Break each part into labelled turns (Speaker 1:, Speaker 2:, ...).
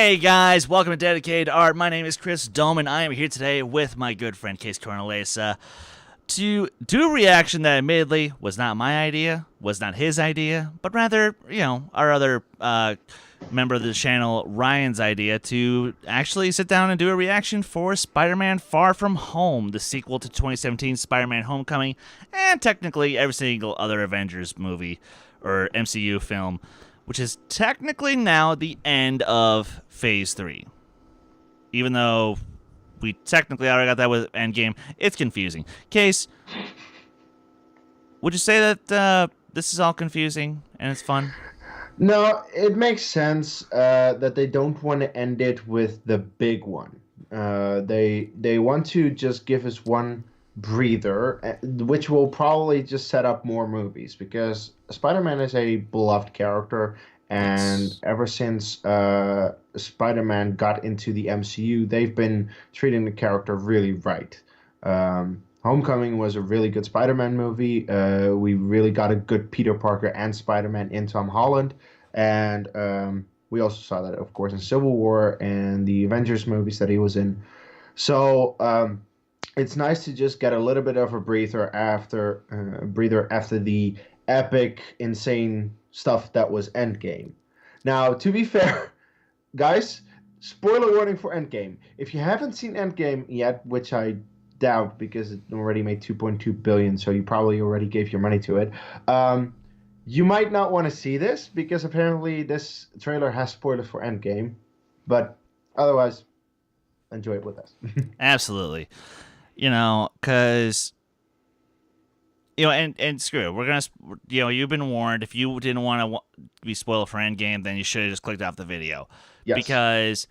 Speaker 1: Hey guys, welcome to Dedicated Art. My name is Chris Dome, and I am here today with my good friend Case Cornelesa to do a reaction that admittedly was not my idea, was not his idea, but rather, our other member of the channel, Ryan's idea, to actually sit down and do a reaction for Spider-Man Far From Home, the sequel to 2017 Spider-Man Homecoming, and technically every single other Avengers movie or MCU film, which is technically now the end of Phase 3. Even though we technically already got that with Endgame, it's confusing. Case, would you say that this is all confusing and it's fun?
Speaker 2: No, it makes sense that they don't want to end it with the big one. They want to just give us one breather, which will probably just set up more movies, because Spider-Man is a beloved character, and
Speaker 1: Yes.
Speaker 2: ever since Spider-Man got into the MCU, they've been treating the character really right. Homecoming was a really good Spider-Man movie. We really got a good Peter Parker and Spider-Man in Tom Holland, and we also saw that, of course, in Civil War and the Avengers movies that he was in. So it's nice to just get a little bit of a breather after the epic, insane stuff that was Endgame. Now, to be fair, guys, spoiler warning for Endgame. If you haven't seen Endgame yet, which I doubt because it already made 2.2 billion, so you probably already gave your money to it, you might not want to see this because apparently this trailer has spoilers for Endgame. But otherwise, enjoy it with us.
Speaker 1: Absolutely. Because... and screw it. We're going to, you've been warned. If you didn't want to be spoiled for Endgame, then you should have just clicked off the video.
Speaker 2: Yes.
Speaker 1: Because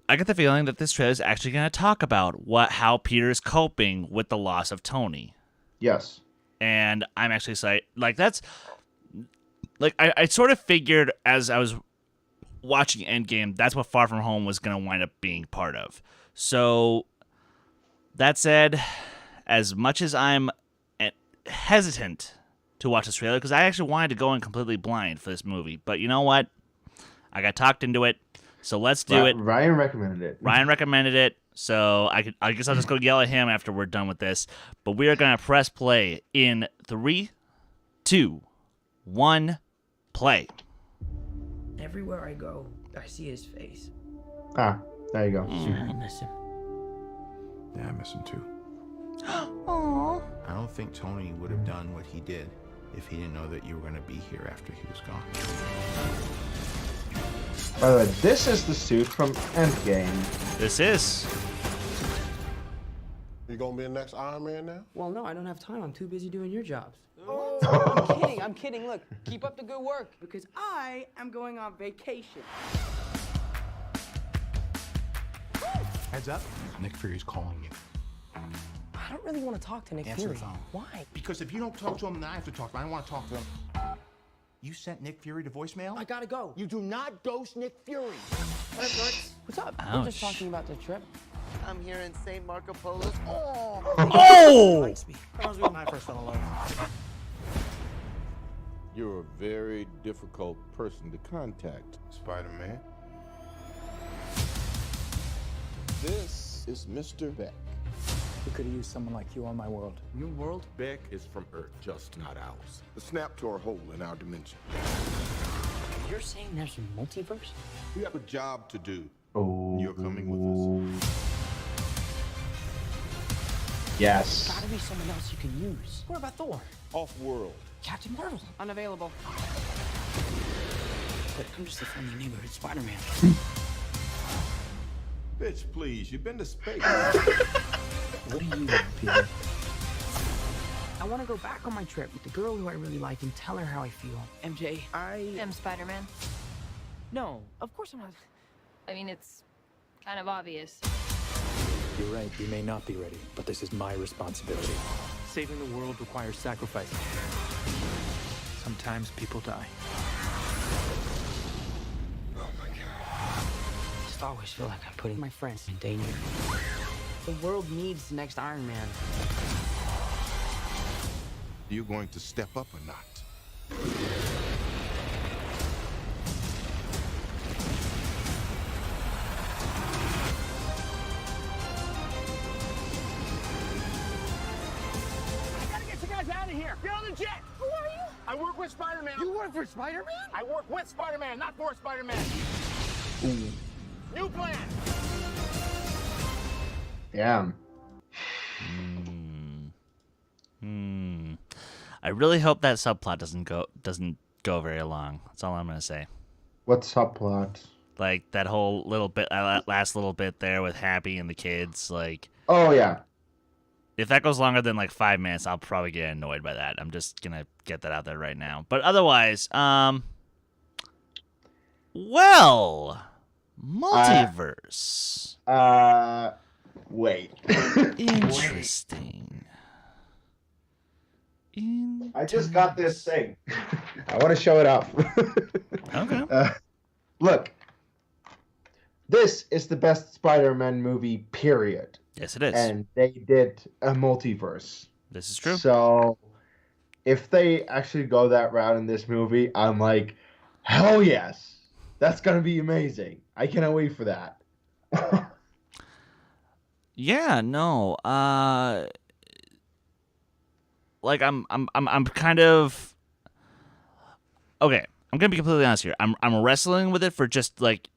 Speaker 1: I get the feeling that this trailer is actually going to talk about how Peter is coping with the loss of Tony.
Speaker 2: Yes.
Speaker 1: And I'm actually excited. I sort of figured as I was watching Endgame, that's what Far From Home was going to wind up being part of. So, that said, as much as I'm hesitant to watch this trailer, because I actually wanted to go in completely blind for this movie, but you know what? I got talked into it, so let's do it.
Speaker 2: Ryan recommended it. So I guess I'll just go yell at him after we're done with this. But we are going to press play in 3, 2, 1, play.
Speaker 3: Everywhere I go, I see his face.
Speaker 2: Ah, there you go.
Speaker 3: I miss him.
Speaker 4: Yeah, I miss him too.
Speaker 1: Aww.
Speaker 4: I don't think Tony would have done what he did if he didn't know that you were going to be here after he was gone.
Speaker 2: By the way, this is the suit from Endgame.
Speaker 1: This is.
Speaker 5: You gonna be the next Iron Man now?
Speaker 3: Well, no, I don't have time. I'm too busy doing your jobs.
Speaker 6: I'm kidding. Look, keep up the good work.
Speaker 3: Because I am going on vacation.
Speaker 4: Heads up, Nick Fury's calling you.
Speaker 6: I don't really want to talk to Nick
Speaker 4: Answer
Speaker 6: Fury.
Speaker 4: the phone.
Speaker 6: Why?
Speaker 4: Because if you don't talk to him, then I have to talk to him. I don't want to talk to him. You sent Nick Fury to voicemail?
Speaker 6: I gotta go.
Speaker 4: You do not ghost Nick Fury.
Speaker 6: What's up? We're
Speaker 1: Ouch.
Speaker 6: just talking about the trip.
Speaker 7: I'm here in St. Marco Polo's.
Speaker 1: Oh!
Speaker 6: Likes me. That was when I first fell in love.
Speaker 5: You're a very difficult person to contact, Spider-Man. This is Mr. Beck.
Speaker 8: We could have used someone like you on my world.
Speaker 5: Your world, Beck, is from Earth, just not ours. The snap to our hole in our dimension.
Speaker 6: You're saying there's a multiverse?
Speaker 5: We have a job to do.
Speaker 2: Oh.
Speaker 5: You're coming with us.
Speaker 2: Yes.
Speaker 6: Gotta be someone else you can use. What about Thor?
Speaker 5: Off-world.
Speaker 6: Captain Marvel. Unavailable. But I'm just a friendly neighborhood Spider-Man.
Speaker 5: Bitch, please, you've been to space.
Speaker 8: What do you want, Peter?
Speaker 6: I want to go back on my trip with the girl who I really like and tell her how I feel. MJ, I
Speaker 9: am Spider-Man.
Speaker 6: No, of course I'm not.
Speaker 9: I mean, it's kind of obvious.
Speaker 8: You're right, we may not be ready, but this is my responsibility. Saving the world requires sacrifice. Sometimes people die.
Speaker 5: Oh my God.
Speaker 6: I just always feel like I'm putting my friends in danger. The world needs the next Iron Man.
Speaker 5: You going to step up or not?
Speaker 10: Get on the jet! Who are you? I work with Spider-Man.
Speaker 6: You work for Spider-Man?
Speaker 10: I work with Spider-Man, not for Spider-Man. New plan.
Speaker 2: Yeah.
Speaker 1: I really hope that subplot doesn't go very long. That's all I'm gonna say.
Speaker 2: What subplot?
Speaker 1: Like that whole little bit, last little bit there with Happy and the kids. Like,
Speaker 2: Oh yeah.
Speaker 1: if that goes longer than like 5 minutes, I'll probably get annoyed by that. I'm just gonna get that out there right now. But otherwise, well, multiverse.
Speaker 2: Wait.
Speaker 1: Interesting.
Speaker 2: I just got this thing. I want to show it off.
Speaker 1: Okay.
Speaker 2: Look. This is the best Spider-Man movie, period.
Speaker 1: Yes, it is.
Speaker 2: And they did a multiverse.
Speaker 1: This is true.
Speaker 2: So, if they actually go that route in this movie, I'm like, hell yes. That's going to be amazing. I cannot wait for that.
Speaker 1: Yeah, no. Like I'm kind of okay. I'm gonna be completely honest here. I'm wrestling with it for just like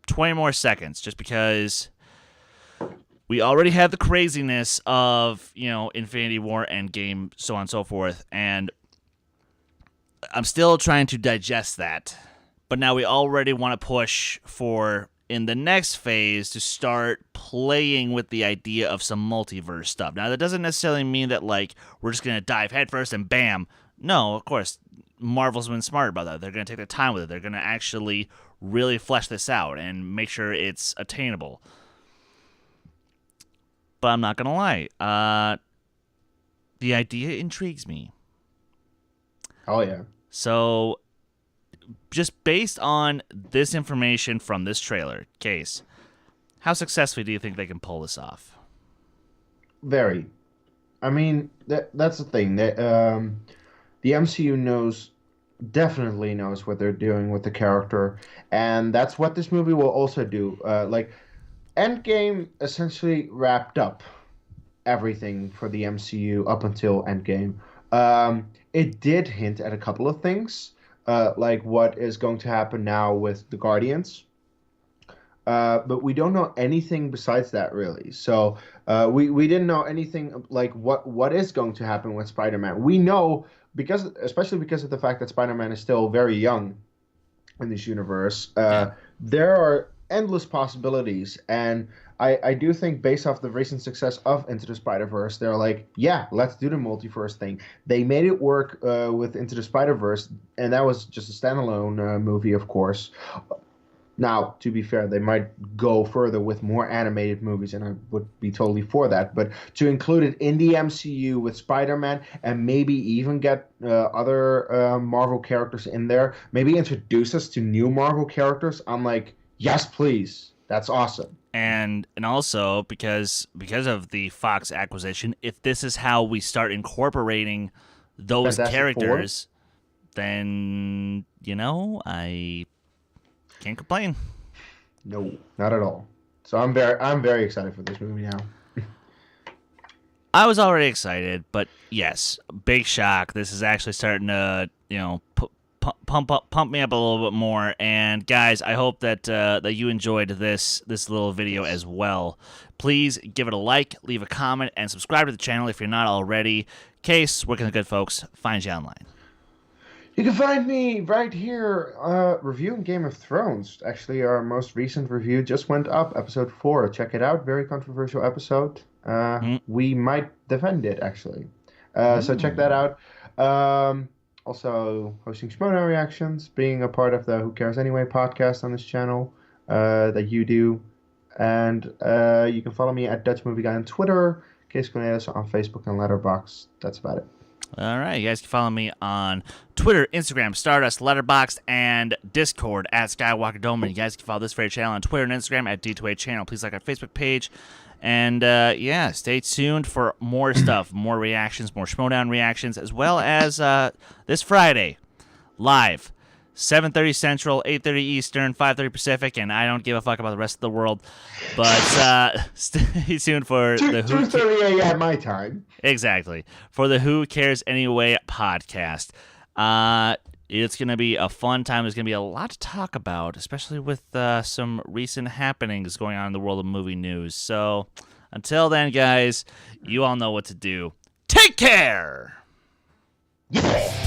Speaker 1: 20 more seconds, just because we already have the craziness of, you know, Infinity War, Endgame, so on and so forth, and I'm still trying to digest that. But now we already want to push for, in the next phase, to start playing with the idea of some multiverse stuff. Now, that doesn't necessarily mean that, like, we're just going to dive headfirst and bam. No, of course, Marvel's been smart about that. They're going to take their time with it. They're going to actually really flesh this out and make sure it's attainable. But I'm not going to lie. The idea intrigues me.
Speaker 2: Oh, yeah.
Speaker 1: So, just based on this information from this trailer, Case, how successfully do you think they can pull this off?
Speaker 2: Very. I mean, that's the thing. The MCU definitely knows what they're doing with the character, and that's what this movie will also do. Like, Endgame essentially wrapped up everything for the MCU up until Endgame. It did hint at a couple of things. Like what is going to happen now with the Guardians. But we don't know anything besides that, really. So we didn't know anything like what is going to happen with Spider-Man. We know, especially because of the fact that Spider-Man is still very young in this universe, there are endless possibilities. And I do think, based off the recent success of Into the Spider-Verse, they're like, yeah, let's do the multiverse thing. They made it work with Into the Spider-Verse, and that was just a standalone movie, of course. Now, to be fair, they might go further with more animated movies, and I would be totally for that. But to include it in the MCU with Spider-Man, and maybe even get other Marvel characters in there, maybe introduce us to new Marvel characters, I'm like, yes, please. That's awesome.
Speaker 1: And also because of the Fox acquisition, if this is how we start incorporating those characters, then, you know, I can't complain.
Speaker 2: No, not at all. So I'm very excited for this movie now.
Speaker 1: I was already excited, but yes, big shock. This is actually starting to, you know, pump me up a little bit more. And guys, I hope that you enjoyed this little video as well. Please give it a like, leave a comment, and subscribe to the channel if you're not already. Case, where can the good folks find you online?
Speaker 2: You can find me right here reviewing Game of Thrones. Actually, our most recent review just went up, episode 4. Check it out. Very controversial episode. We might defend it, actually. So check that out. Also, hosting Schmono Reactions, being a part of the Who Cares Anyway podcast on this channel that you do. And you can follow me at Dutch Movie Guy on Twitter, Case Cornelis on Facebook and Letterboxd. That's about it.
Speaker 1: All right, you guys can follow me on Twitter, Instagram, Stardust, Letterboxd, and Discord at Skywalker Dome. And you guys can follow this very channel on Twitter and Instagram at D2A channel. Please like our Facebook page. And, yeah, stay tuned for more stuff, more reactions, more Schmodown reactions, as well as this Friday, live, 7:30 Central, 8:30 Eastern, 5:30 Pacific, and I don't give a fuck about the rest of the world. But stay tuned for the
Speaker 2: 2:30 a.m. my time.
Speaker 1: Exactly. For the Who Cares Anyway podcast. It's going to be a fun time. There's going to be a lot to talk about, especially with some recent happenings going on in the world of movie news. So until then, guys, you all know what to do. Take care!
Speaker 2: Yeah!